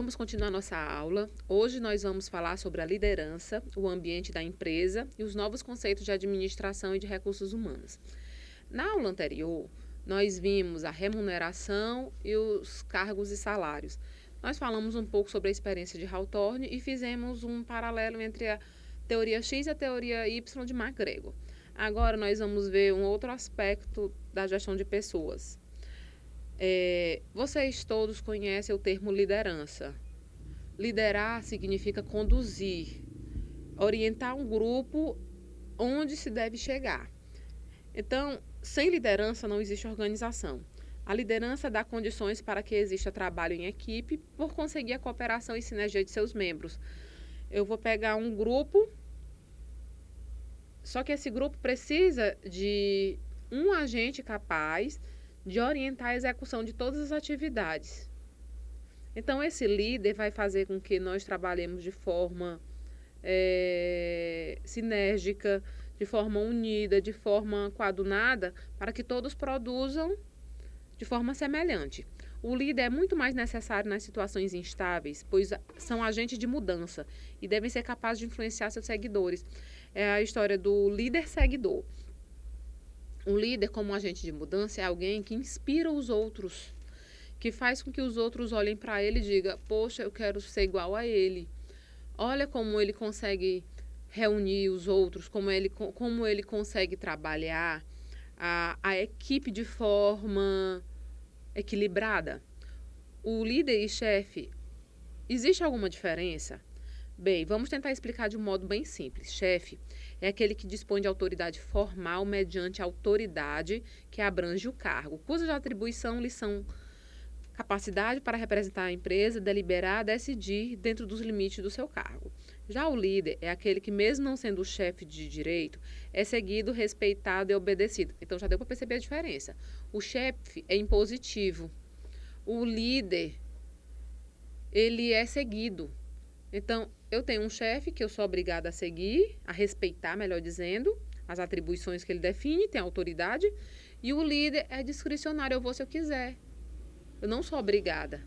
Vamos continuar nossa aula. Hoje nós vamos falar sobre a liderança, o ambiente da empresa e os novos conceitos de administração e de recursos humanos. Na aula anterior, nós vimos a remuneração e os cargos e salários. Nós falamos um pouco sobre a experiência de Hawthorne e fizemos um paralelo entre a teoria X e a teoria Y de McGregor. Agora nós vamos ver um outro aspecto da gestão de pessoas. Vocês todos conhecem o termo liderança. Liderar significa conduzir, orientar um grupo onde se deve chegar. Então, sem liderança não existe organização. A liderança dá condições para que exista trabalho em equipe por conseguir a cooperação e sinergia de seus membros. Eu vou pegar um grupo, só que esse grupo precisa de um agente capaz de orientar a execução de todas as atividades. Então, esse líder vai fazer com que nós trabalhemos de forma sinérgica, de forma unida, de forma coadunada, para que todos produzam de forma semelhante. O líder é muito mais necessário nas situações instáveis, pois são agentes de mudança e devem ser capazes de influenciar seus seguidores. É a história do líder-seguidor. Um líder, como um agente de mudança, é alguém que inspira os outros, que faz com que os outros olhem para ele e digam: poxa, eu quero ser igual a ele. Olha como ele consegue reunir os outros, como ele consegue trabalhar a equipe de forma equilibrada. O líder e chefe, existe alguma diferença? Bem, vamos tentar explicar de um modo bem simples. Chefe é aquele que dispõe de autoridade formal mediante autoridade que abrange o cargo, cuja atribuição lhe são capacidade para representar a empresa, deliberar, decidir dentro dos limites do seu cargo. Já o líder é aquele que, mesmo não sendo o chefe de direito, é seguido, respeitado e obedecido. Então já deu para perceber a diferença. O chefe é impositivo. O líder, ele é seguido. Então, eu tenho um chefe que eu sou obrigada a seguir, a respeitar, melhor dizendo, as atribuições que ele define, tem autoridade. E o líder é discricionário, eu vou se eu quiser. Eu não sou obrigada.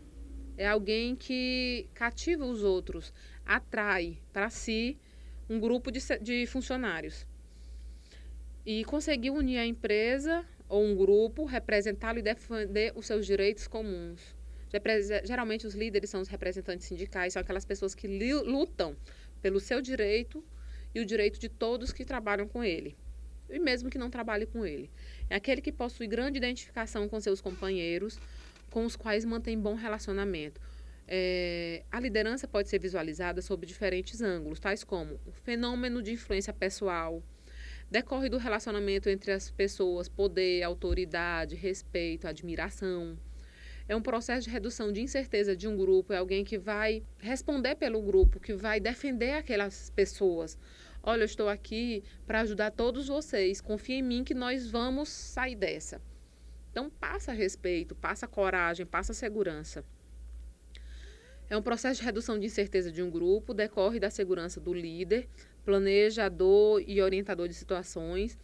É alguém que cativa os outros, atrai para si um grupo de funcionários. E conseguir unir a empresa ou um grupo, representá-lo e defender os seus direitos comuns. Geralmente os líderes são os representantes sindicais, são aquelas pessoas que lutam pelo seu direito e o direito de todos que trabalham com ele. E mesmo que não trabalhe com ele. É aquele que possui grande identificação com seus companheiros, com os quais mantém bom relacionamento. A liderança pode ser visualizada sob diferentes ângulos, tais como o fenômeno de influência pessoal, decorre do relacionamento entre as pessoas, poder, autoridade, respeito, admiração. É um processo de redução de incerteza de um grupo, é alguém que vai responder pelo grupo, que vai defender aquelas pessoas. Olha, eu estou aqui para ajudar todos vocês, confia em mim que nós vamos sair dessa. Então, passa respeito, passa coragem, passa segurança. É um processo de redução de incerteza de um grupo, decorre da segurança do líder, planejador e orientador de situações,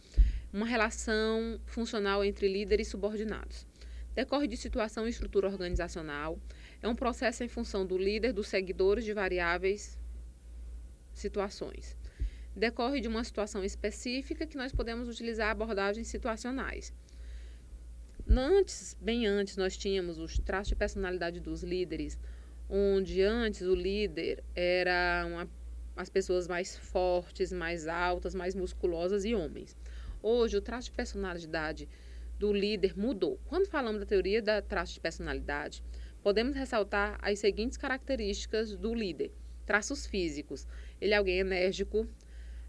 uma relação funcional entre líder e subordinados. Decorre de situação e estrutura organizacional, é um processo em função do líder, dos seguidores de variáveis situações. Decorre de uma específica que nós podemos utilizar abordagens situacionais. Bem antes, nós tínhamos os traços de personalidade dos líderes, onde antes o líder era as pessoas mais fortes, mais altas, mais musculosas e homens. Hoje, o traço de personalidade do líder mudou. Quando falamos da teoria da traço de personalidade, podemos ressaltar as seguintes características do líder. Traços físicos. Ele é alguém enérgico,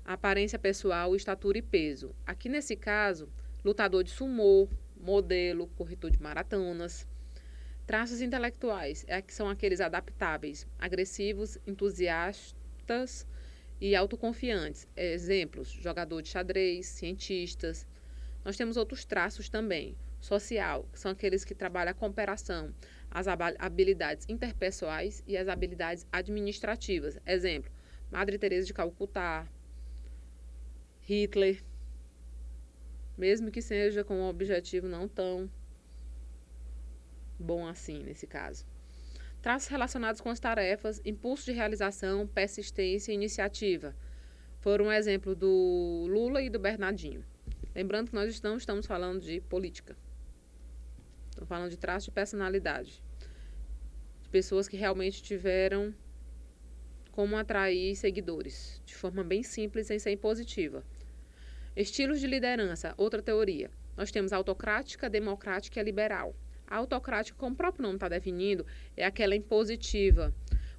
aparência pessoal, estatura e peso. Aqui nesse caso, lutador de sumô, modelo, corredor de maratonas. Traços intelectuais são aqueles adaptáveis, agressivos, entusiastas e autoconfiantes. Exemplos: jogador de xadrez, cientistas. Nós temos outros traços também. Social, que são aqueles que trabalham a cooperação, as habilidades interpessoais e as habilidades administrativas. Exemplo: Madre Teresa de Calcutá, Hitler, mesmo que seja com um objetivo não tão bom assim nesse caso. Traços relacionados com as tarefas, impulso de realização, persistência e iniciativa. Foram um exemplo do Lula e do Bernardinho. Lembrando que nós não estamos falando de política. Estamos falando de traços de personalidade. De pessoas que realmente tiveram como atrair seguidores, de forma bem simples, sem ser impositiva. Estilos de liderança, outra teoria. Nós temos a autocrática, democrática e a liberal. A autocrática, como o próprio nome está definindo, é aquela impositiva.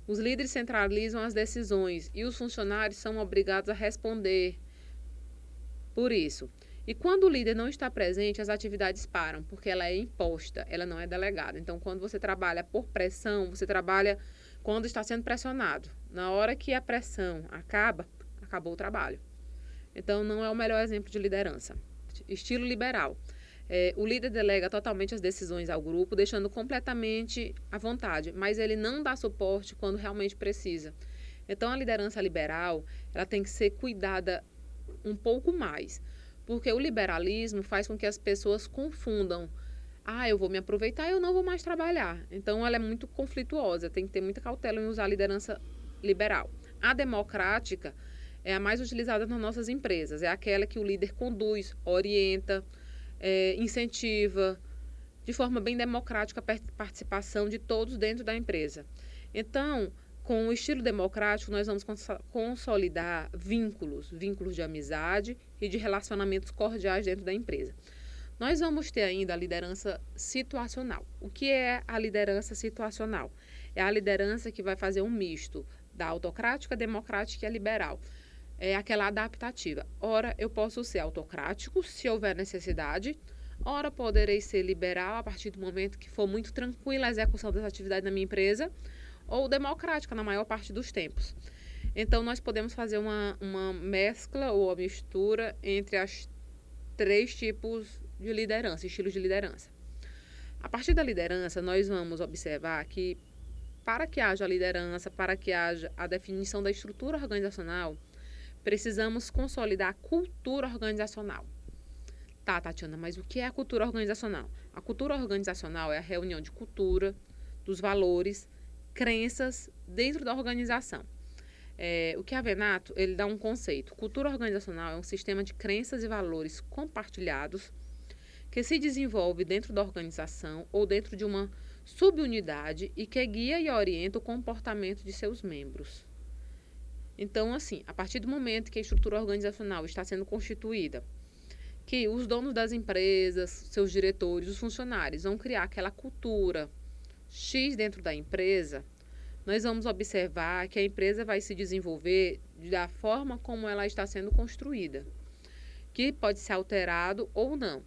Os líderes centralizam as decisões e os funcionários são obrigados a responder por isso. E quando o líder não está presente, as atividades param, porque ela é imposta, ela não é delegada. Então, quando você trabalha por pressão, você trabalha quando está sendo pressionado. Na hora que a pressão acaba, acabou o trabalho. Então, não é o melhor exemplo de liderança. Estilo liberal. O líder delega totalmente as decisões ao grupo, deixando completamente à vontade, mas ele não dá suporte quando realmente precisa. Então, a liderança liberal, ela tem que ser cuidada um pouco mais, porque o liberalismo faz com que as pessoas confundam. Eu vou me aproveitar e eu não vou mais trabalhar. Então, ela é muito conflituosa, tem que ter muita cautela em usar a liderança liberal. A democrática é a mais utilizada nas nossas empresas, é aquela que o líder conduz, orienta, incentiva, de forma bem democrática, a participação de todos dentro da empresa. Então, com o estilo democrático, nós vamos consolidar vínculos de amizade e de relacionamentos cordiais dentro da empresa. Nós vamos ter ainda a liderança situacional. O que é a liderança situacional? É a liderança que vai fazer um misto da autocrática, democrática e a liberal. É aquela adaptativa. Ora, eu posso ser autocrático, se houver necessidade. Ora, poderei ser liberal a partir do momento que for muito tranquila a execução das atividades na minha empresa, ou democrática na maior parte dos tempos. Então, nós podemos fazer uma mescla ou a mistura entre as 3 tipos de liderança, estilos de liderança. A partir da liderança, nós vamos observar que, para que haja liderança, para que haja a definição da estrutura organizacional, precisamos consolidar a cultura organizacional. Tá, Tatiana, mas o que é a cultura organizacional? A cultura organizacional é a reunião de cultura, dos valores, crenças dentro da organização. O Chiavenato, ele dá um conceito. Cultura organizacional é um sistema de crenças e valores compartilhados que se desenvolve dentro da organização ou dentro de uma subunidade e que guia e orienta o comportamento de seus membros. Então, assim, a partir do momento que a estrutura organizacional está sendo constituída, que os donos das empresas, seus diretores, os funcionários vão criar aquela cultura X dentro da empresa, nós vamos observar que a empresa vai se desenvolver da forma como ela está sendo construída, que pode ser alterado ou não.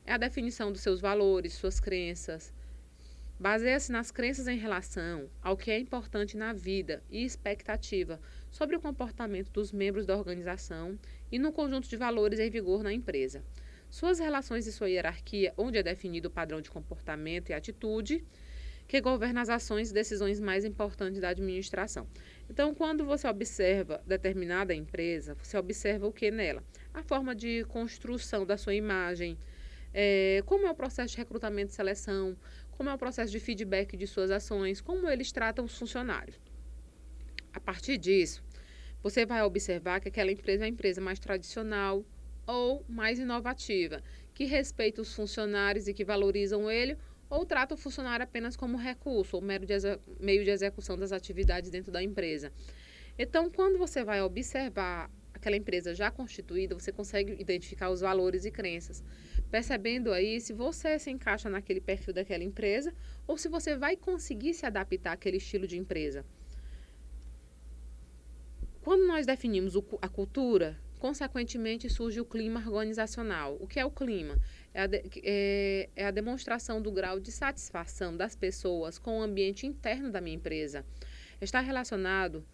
É a definição dos seus valores, suas crenças. Baseia-se nas crenças em relação ao que é importante na vida e expectativa sobre o comportamento dos membros da organização e no conjunto de valores em vigor na empresa. Suas relações e sua hierarquia, onde é definido o padrão de comportamento e atitude que governa as ações e decisões mais importantes da administração. Então, quando você observa determinada empresa, você observa o que nela? A forma de construção da sua imagem, como é o processo de recrutamento e seleção, como é o processo de feedback de suas ações, como eles tratam os funcionários. A partir disso, você vai observar que aquela empresa é uma empresa mais tradicional ou mais inovativa, que respeita os funcionários e que valorizam ele, ou trata o funcionário apenas como recurso ou meio de execução das atividades dentro da empresa. Então, quando você vai observar aquela empresa já constituída, você consegue identificar os valores e crenças, percebendo aí se você se encaixa naquele perfil daquela empresa ou se você vai conseguir se adaptar àquele estilo de empresa. Quando nós definimos a cultura, consequentemente surge o clima organizacional. O que é o clima? É a demonstração do grau de satisfação das pessoas com o ambiente interno da minha empresa. Está relacionado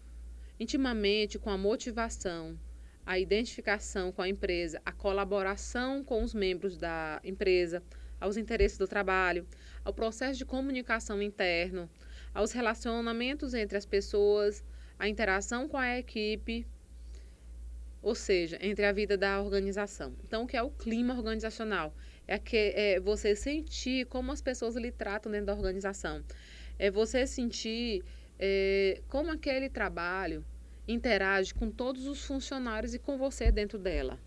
intimamente com a motivação, a identificação com a empresa, a colaboração com os membros da empresa, aos interesses do trabalho, ao processo de comunicação interno, aos relacionamentos entre as pessoas, a interação com a equipe, ou seja, entre a vida da organização. Então, o que é o clima organizacional? É você sentir como as pessoas lhe tratam dentro da organização. É você sentir como aquele trabalho interage com todos os funcionários e com você dentro dela.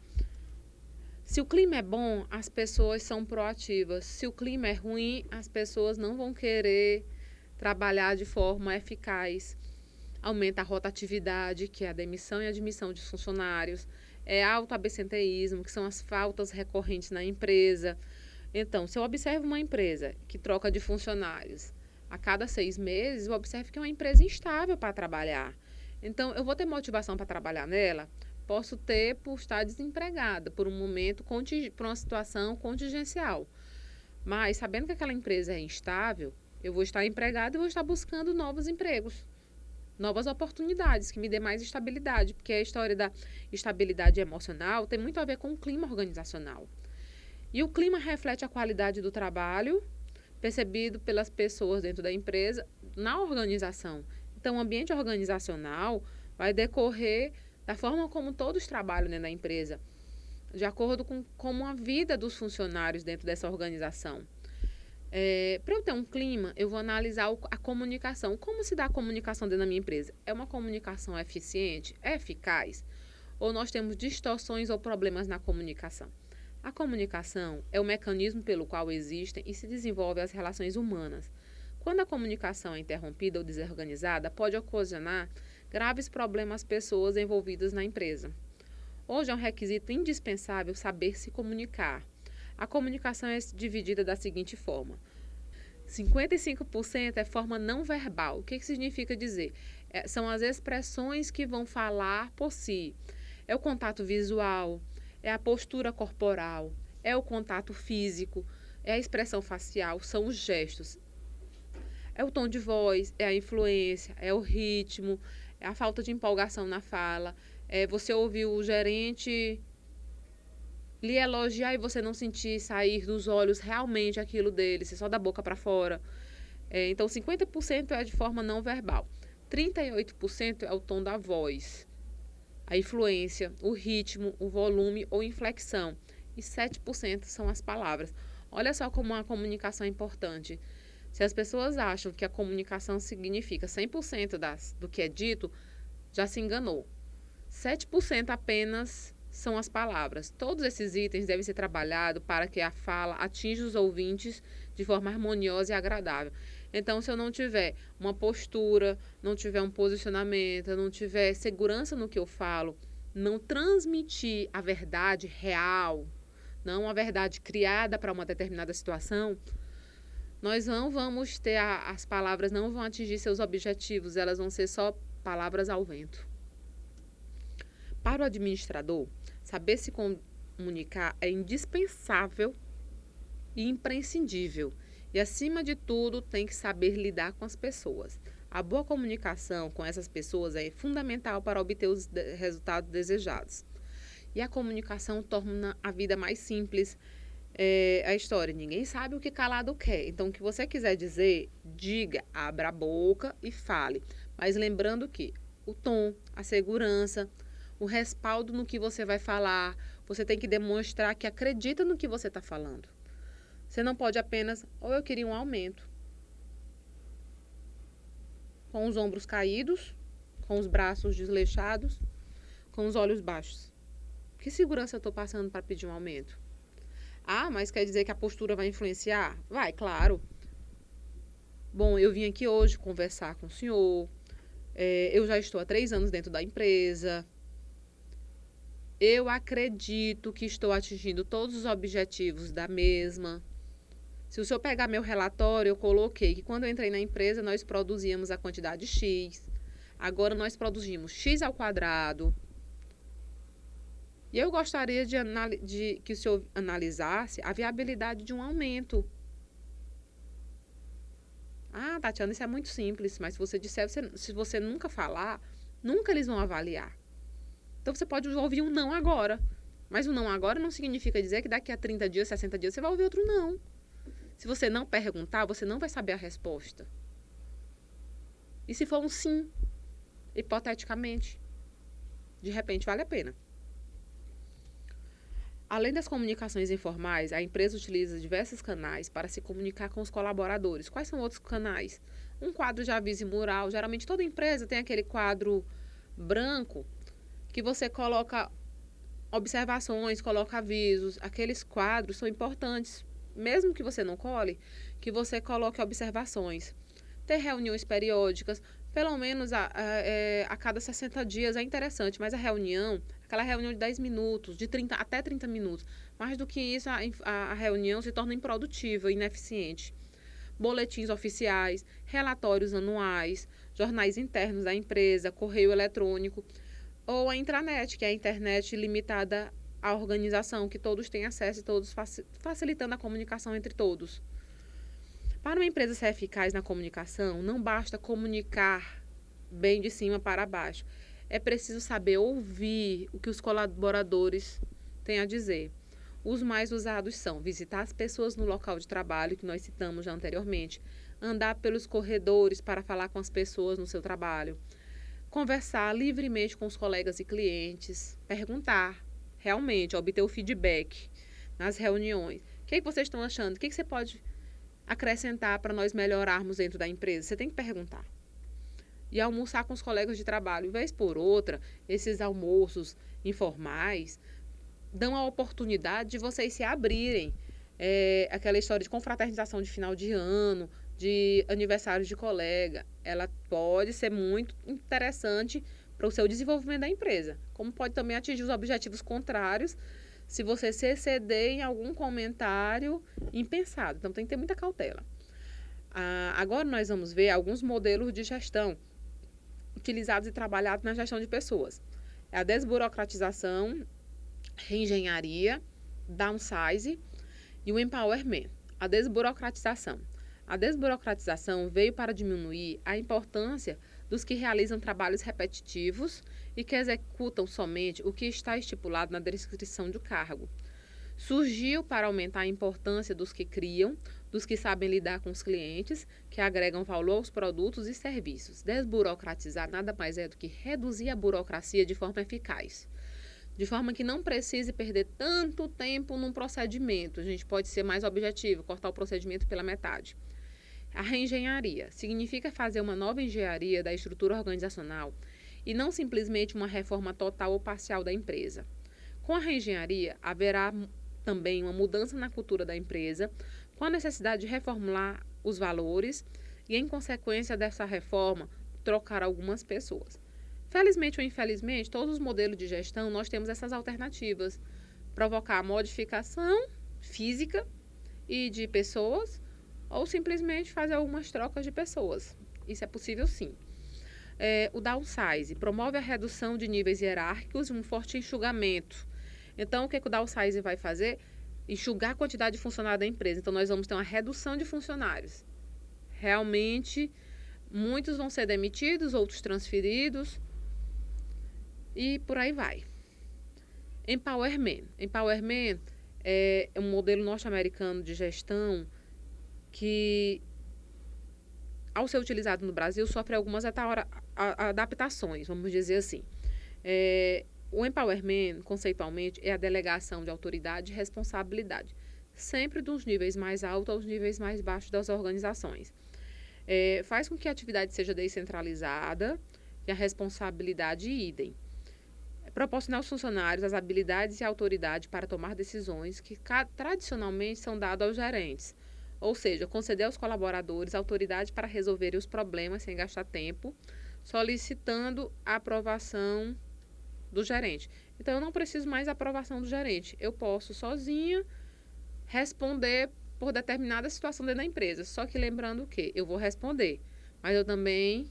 Se o clima é bom, as pessoas são proativas. Se o clima é ruim, as pessoas não vão querer trabalhar de forma eficaz. Aumenta a rotatividade, que é a demissão e admissão de funcionários. É alto absenteísmo, que são as faltas recorrentes na empresa. Então, se eu observo uma empresa que troca de funcionários a cada 6 meses, eu observo que é uma empresa instável para trabalhar. Então, eu vou ter motivação para trabalhar nela? Posso ter por estar desempregada, por um momento, por uma situação contingencial. Mas, sabendo que aquela empresa é instável, eu vou estar empregada e vou estar buscando novos empregos, novas oportunidades que me dê mais estabilidade, porque a história da estabilidade emocional tem muito a ver com o clima organizacional. E o clima reflete a qualidade do trabalho percebido pelas pessoas dentro da empresa na organização. Então, o ambiente organizacional vai decorrer da forma como todos trabalham dentro da empresa, de acordo com como a vida dos funcionários dentro dessa organização. Para eu ter um clima, eu vou analisar a comunicação. Como se dá a comunicação dentro da minha empresa? É uma comunicação eficiente? É eficaz? Ou nós temos distorções ou problemas na comunicação? A comunicação é o mecanismo pelo qual existem e se desenvolvem as relações humanas. Quando a comunicação é interrompida ou desorganizada, pode ocasionar graves problemas às pessoas envolvidas na empresa. Hoje é um requisito indispensável saber se comunicar. A comunicação é dividida da seguinte forma: 55% é forma não verbal. O que significa dizer? São as expressões que vão falar por si. É o contato visual, é a postura corporal, é o contato físico, é a expressão facial, são os gestos. É o tom de voz, é a influência, é o ritmo, é a falta de empolgação na fala, é você ouvir o gerente lhe elogiar e você não sentir sair dos olhos realmente aquilo dele, ser só da boca para fora. Então, 50% é de forma não verbal. 38% é o tom da voz, a influência, o ritmo, o volume ou inflexão. E 7% são as palavras. Olha só como a comunicação é importante. Se as pessoas acham que a comunicação significa 100% do que é dito, já se enganou. 7% apenas são as palavras. Todos esses itens devem ser trabalhados para que a fala atinja os ouvintes de forma harmoniosa e agradável. Então, se eu não tiver uma postura, não tiver um posicionamento, não tiver segurança no que eu falo, não transmitir a verdade real, não a verdade criada para uma determinada situação, nós não vamos ter, as palavras não vão atingir seus objetivos, elas vão ser só palavras ao vento. Para o administrador, saber se comunicar é indispensável e imprescindível. E, acima de tudo, tem que saber lidar com as pessoas. A boa comunicação com essas pessoas é fundamental para obter os resultados desejados. E a comunicação torna a vida mais simples. A história, ninguém sabe o que calado quer. Então, o que você quiser dizer, diga, abra a boca e fale. Mas lembrando que o tom, a segurança, o respaldo no que você vai falar, você tem que demonstrar que acredita no que você está falando. Você não pode apenas, ou eu queria um aumento, com os ombros caídos, com os braços desleixados, com os olhos baixos. Que segurança eu estou passando para pedir um aumento? Ah, mas quer dizer que a postura vai influenciar? Vai, claro. Bom, eu vim aqui hoje conversar com o senhor. Eu já estou há 3 anos dentro da empresa. Eu acredito que estou atingindo todos os objetivos da mesma. Se o senhor pegar meu relatório, eu coloquei que quando eu entrei na empresa, nós produzíamos a quantidade X. Agora nós produzimos X ao quadrado. E eu gostaria de que o senhor analisasse a viabilidade de um aumento. Ah, Tatiana, isso é muito simples, mas se você disser, se você nunca falar, nunca eles vão avaliar. Então, você pode ouvir um não agora. Mas o não agora não significa dizer que daqui a 30 dias, 60 dias, você vai ouvir outro não. Se você não perguntar, você não vai saber a resposta. E se for um sim, hipoteticamente, de repente vale a pena. Além das comunicações informais, a empresa utiliza diversos canais para se comunicar com os colaboradores. Quais são outros canais? um quadro de aviso em mural. Geralmente toda empresa tem aquele quadro branco que você coloca observações, coloca avisos. Aqueles quadros são importantes, mesmo que você não cole, que você coloque observações. Ter reuniões periódicas, pelo menos a cada 60 dias é interessante, mas aquela reunião de 10 minutos, de 30 até 30 minutos, mais do que isso, a reunião se torna improdutiva, ineficiente. Boletins oficiais, relatórios anuais, jornais internos da empresa, correio eletrônico, ou a intranet, que é a internet limitada à organização, que todos têm acesso e todos facilitando a comunicação entre todos. Para uma empresa ser eficaz na comunicação, não basta comunicar bem de cima para baixo. É preciso saber ouvir o que os colaboradores têm a dizer. Os mais usados são visitar as pessoas no local de trabalho, que nós citamos já anteriormente, andar pelos corredores para falar com as pessoas no seu trabalho, conversar livremente com os colegas e clientes, perguntar realmente, obter o feedback nas reuniões. O que vocês estão achando? O que você pode acrescentar para nós melhorarmos dentro da empresa? Você tem que perguntar. E almoçar com os colegas de trabalho. Vez por outra, esses almoços informais dão a oportunidade de vocês se abrirem. Aquela história de confraternização de final de ano, de aniversário de colega, ela pode ser muito interessante para o seu desenvolvimento da empresa, como pode também atingir os objetivos contrários se você se exceder em algum comentário impensado. Então, tem que ter muita cautela. Agora, nós vamos ver alguns modelos de gestão utilizados e trabalhados na gestão de pessoas. É a desburocratização, reengenharia, downsize e o empowerment. A desburocratização. A desburocratização veio para diminuir a importância dos que realizam trabalhos repetitivos e que executam somente o que está estipulado na descrição do cargo. Surgiu para aumentar a importância dos que criam, dos que sabem lidar com os clientes, que agregam valor aos produtos e serviços. Desburocratizar nada mais é do que reduzir a burocracia de forma eficaz, de forma que não precise perder tanto tempo num procedimento. A gente pode ser mais objetivo, cortar o procedimento pela metade. A reengenharia significa fazer uma nova engenharia da estrutura organizacional e não simplesmente uma reforma total ou parcial da empresa. Com a reengenharia, haverá também uma mudança na cultura da empresa, com a necessidade de reformular os valores e, em consequência dessa reforma, trocar algumas pessoas. Felizmente ou infelizmente, todos os modelos de gestão, nós temos essas alternativas. Provocar modificação física e de pessoas, ou simplesmente fazer algumas trocas de pessoas. Isso é possível, sim. O downsize promove a redução de níveis hierárquicos e um forte enxugamento. Então, o que o downsize vai fazer? Enxugar a quantidade de funcionários da empresa. Então, nós vamos ter uma redução de funcionários. Realmente, muitos vão ser demitidos, outros transferidos e por aí vai. Empowerment. Empowerment é um modelo norte-americano de gestão que, ao ser utilizado no Brasil, sofre algumas adaptações, vamos dizer assim. O empowerment, conceitualmente, é a delegação de autoridade e responsabilidade, sempre dos níveis mais altos aos níveis mais baixos das organizações. Faz com que a atividade seja descentralizada e a responsabilidade idem. Proporcionar aos funcionários as habilidades e a autoridade para tomar decisões que tradicionalmente são dadas aos gerentes. Ou seja, conceder aos colaboradores autoridade para resolverem os problemas sem gastar tempo, solicitando a aprovação do gerente. Então, eu não preciso mais da aprovação do gerente. Eu posso, sozinha, responder por determinada situação dentro da empresa. Só que lembrando o quê? Eu vou responder, mas eu também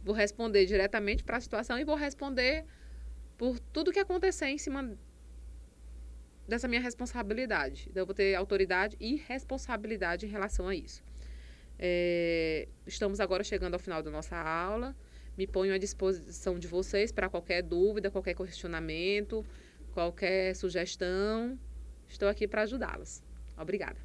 vou responder diretamente para a situação e vou responder por tudo que acontecer em cima dessa minha responsabilidade. Então, eu vou ter autoridade e responsabilidade em relação a isso. Estamos agora chegando ao final da nossa aula. Me ponho à disposição de vocês para qualquer dúvida, qualquer questionamento, qualquer sugestão. Estou aqui para ajudá-las. Obrigada.